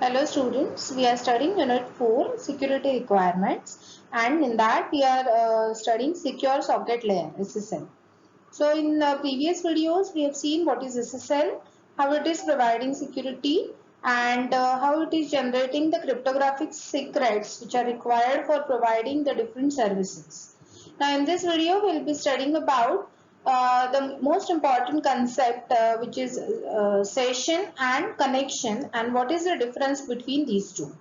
Hello students, we are studying Unit 4 Security Requirements, and in that we are studying Secure Socket Layer SSL. So in the previous videos we have seen what is SSL, how it is providing security, and how it is generating the cryptographic secrets which are required for providing the different services. Now in this video we will be studying about the most important concept which is session and connection, and what is the difference between these two.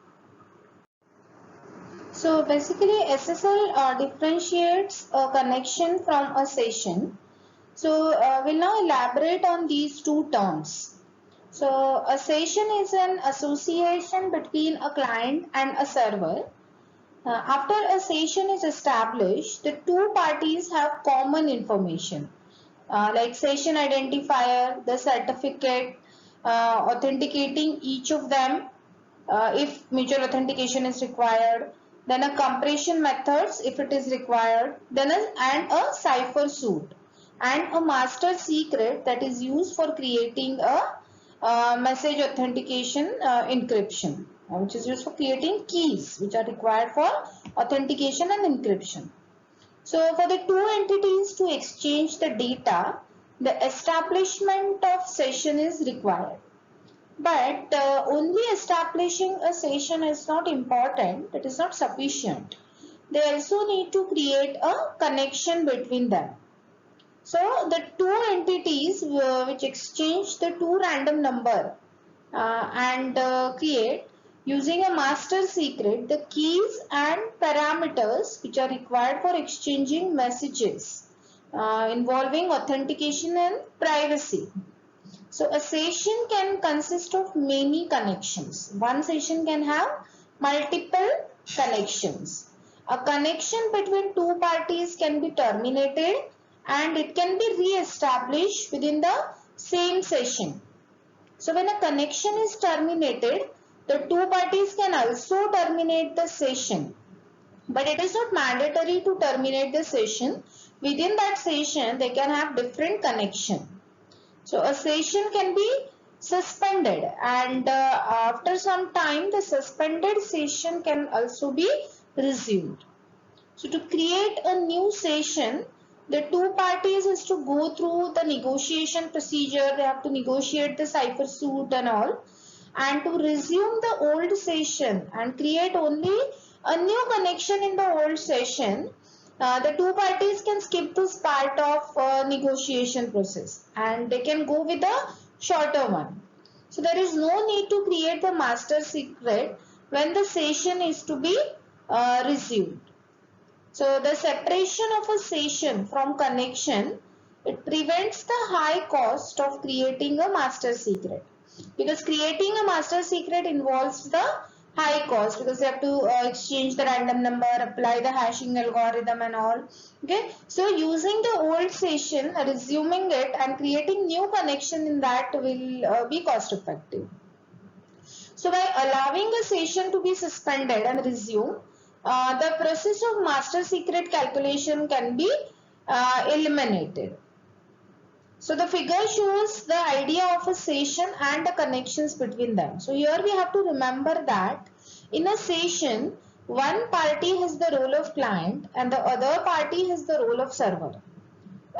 So basically SSL differentiates a connection from a session. So we'll now elaborate on these two terms. So a session is an association between a client and a server. After a session is established, the two parties have common information like session identifier, the certificate, authenticating each of them if mutual authentication is required, then a compression methods if it is required, then and a cipher suit and a master secret that is used for creating a message authentication encryption, which is used for creating keys which are required for authentication and encryption. So for the two entities to exchange the data, the establishment of session is required. But only establishing a session is not important, it is not sufficient. They also need to create a connection between them. So the two entities which exchange the two random number and create using a master secret the keys and parameters which are required for exchanging messages involving authentication and privacy. So a session can consist of many connections. One session can have multiple connections. A connection between two parties can be terminated and it can be re-established within the same session. So when a connection is terminated, the two parties can also terminate the session. But it is not mandatory to terminate the session. Within that session, they can have different connection. So a session can be suspended, and after some time the suspended session can also be resumed. So to create a new session, the two parties is to go through the negotiation procedure. They have to negotiate the cipher suit and all, and to resume the old session and create only a new connection in the old session, the two parties can skip this part of negotiation process and they can go with a shorter one. So there is no need to create the master secret when the session is to be resumed. So the separation of a session from connection, it prevents the high cost of creating a master secret, because creating a master secret involves the high cost, because you have to exchange the random number, apply the hashing algorithm and all. Okay, so using the old session, resuming it and creating new connection in that will be cost effective. So by allowing a session to be suspended and resume, the process of master secret calculation can be eliminated. So the figure shows the idea of a session and the connections between them. So here we have to remember that in a session, one party has the role of client and the other party has the role of server.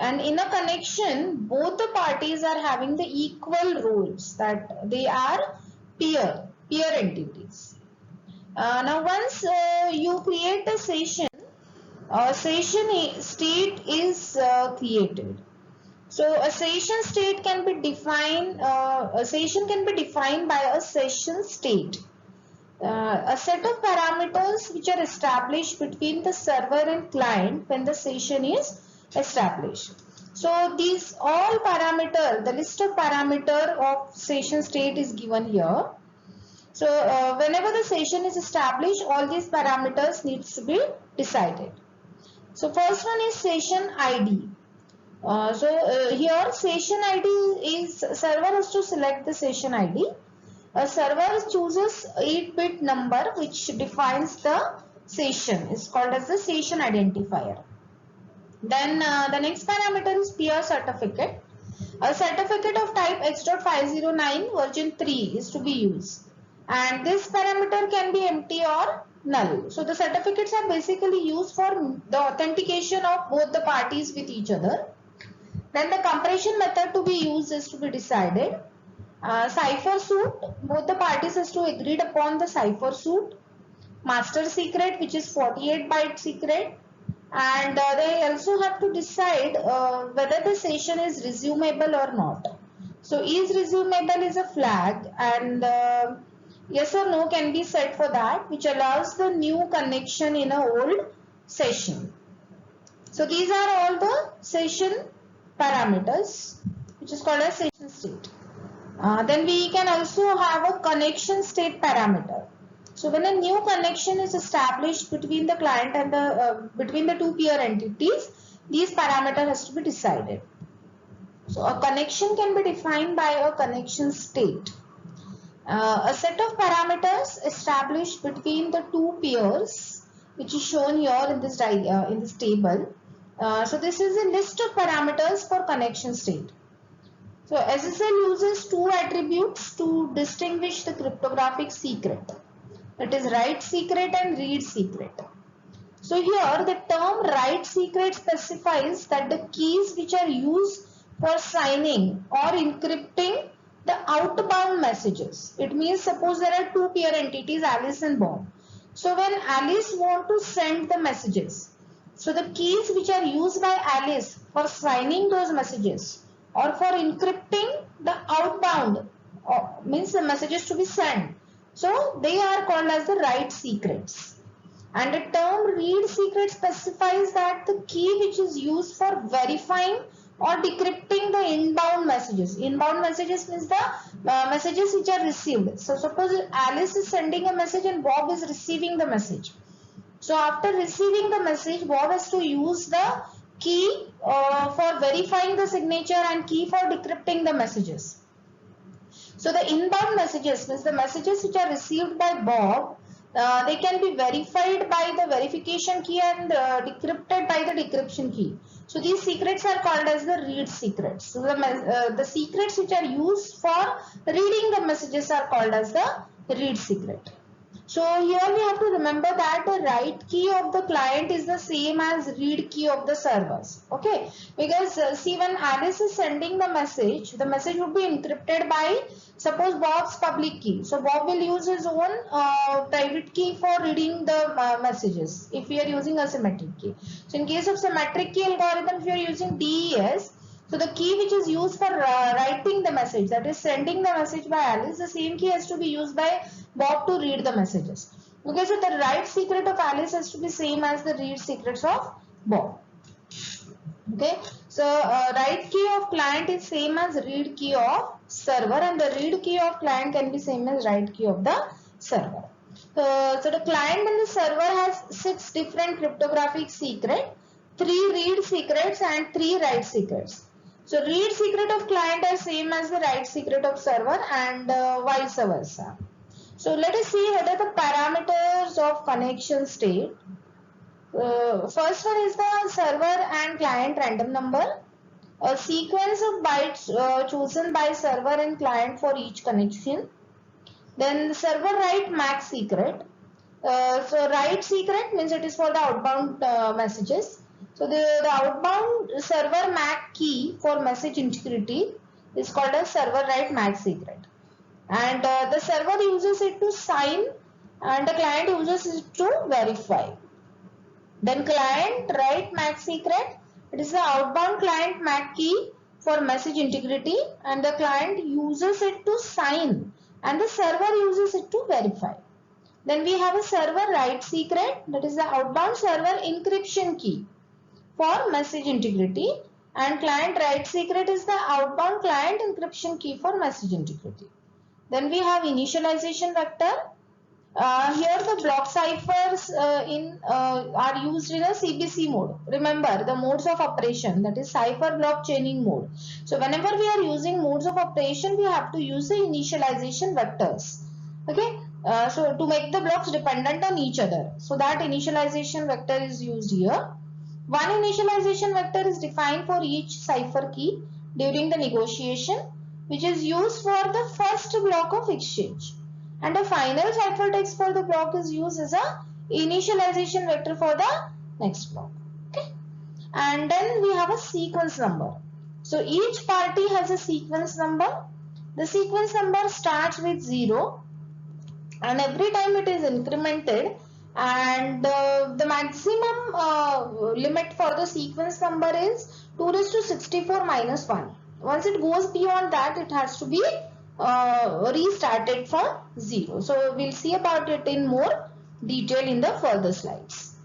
And in a connection, both the parties are having the equal roles, that they are peer entities. Now once you create a session state is created. So a session state can be defined, a session can be defined by a session state. A set of parameters which are established between the server and client when the session is established. So these all parameter, the list of parameter of session state is given here. So whenever the session is established, all these parameters needs to be decided. So first one is session ID. Here session ID is, server has to select the session ID. A server chooses 8-bit number which defines the session. It's called as the session identifier. Then the next parameter is peer certificate. A certificate of type X.509 version 3 is to be used. and this parameter can be empty or null. So the certificates are basically used for the authentication of both the parties with each other. Then the compression method to be used is to be decided. Cipher suit, both the parties has to agreed upon the cipher suit. Master secret, which is 48 byte secret, and they also have to decide whether the session is resumable or not. So is resumable is a flag, and yes or no can be set for that, which allows the new connection in a old session. So these are all the session parameters, which is called as session state. Then we can also have a connection state parameter. So when a new connection is established between the client and between the two peer entities, these parameter has to be decided. So a connection can be defined by a connection state. A set of parameters established between the two peers, which is shown here in this table. So this is a list of parameters for connection state. So SSL uses two attributes to distinguish the cryptographic secret. That is write secret and read secret. So here the term write secret specifies that the keys which are used for signing or encrypting the outbound messages. It means suppose there are two peer entities, Alice and Bob. So when Alice wants to send the messages, so the keys which are used by Alice for signing those messages or for encrypting the outbound means the messages to be sent. So they are called as the write secrets. And the term read secret specifies that the key which is used for verifying or decrypting the inbound messages. Inbound messages means the messages which are received. So suppose Alice is sending a message and Bob is receiving the message. So after receiving the message, Bob has to use the key for verifying the signature and key for decrypting the messages. So the inbound messages means the messages which are received by Bob, they can be verified by the verification key and decrypted by the decryption key. So these secrets are called as the read secrets. So the secrets which are used for reading the messages are called as the read secret. So here we have to remember that the write key of the client is the same as read key of the servers. Okay, because see, when Alice is sending the message would be encrypted by suppose Bob's public key. So Bob will use his own private key for reading the messages if we are using a symmetric key. So in case of symmetric key algorithm, if you are using DES, so the key which is used for writing the message, that is sending the message by Alice, the same key has to be used by Bob to read the messages. Okay, so the write secret of Alice has to be same as the read secrets of Bob. Okay, so write key of client is same as read key of server, and the read key of client can be same as write key of the server. So the client and the server has 6 different cryptographic secrets, 3 read secrets and 3 write secrets. So read secret of client are same as the write secret of server and vice versa. So let us see whether the parameters of connection state. First one is the server and client random number. A sequence of bytes chosen by server and client for each connection. Then the server write max secret. So write secret means it is for the outbound messages. So the outbound server MAC key for message integrity is called as server write max secret. And the server uses it to sign and the client uses it to verify. Then client write max secret, it is the outbound client MAC key for message integrity and the client uses it to sign and the server uses it to verify. Then we have a server write secret, that is the outbound server encryption key for message integrity, and client write secret is the outbound client encryption key for message integrity. Then we have initialization vector. Here the block ciphers are used in a CBC mode. Remember the modes of operation, that is cipher block chaining mode. So whenever we are using modes of operation, we have to use the initialization vectors. Okay, so to make the blocks dependent on each other. So that initialization vector is used here. One initialization vector is defined for each cipher key during the negotiation, which is used for the first block of exchange. and a final ciphertext for the block is used as a initialization vector for the next block. Okay, and then we have a sequence number. So each party has a sequence number. The sequence number starts with 0 and every time it is incremented, and the maximum limit for the sequence number is 2 raised to 64 minus 1. Once it goes beyond that, it has to be restarted from 0. So we'll see about it in more detail in the further slides.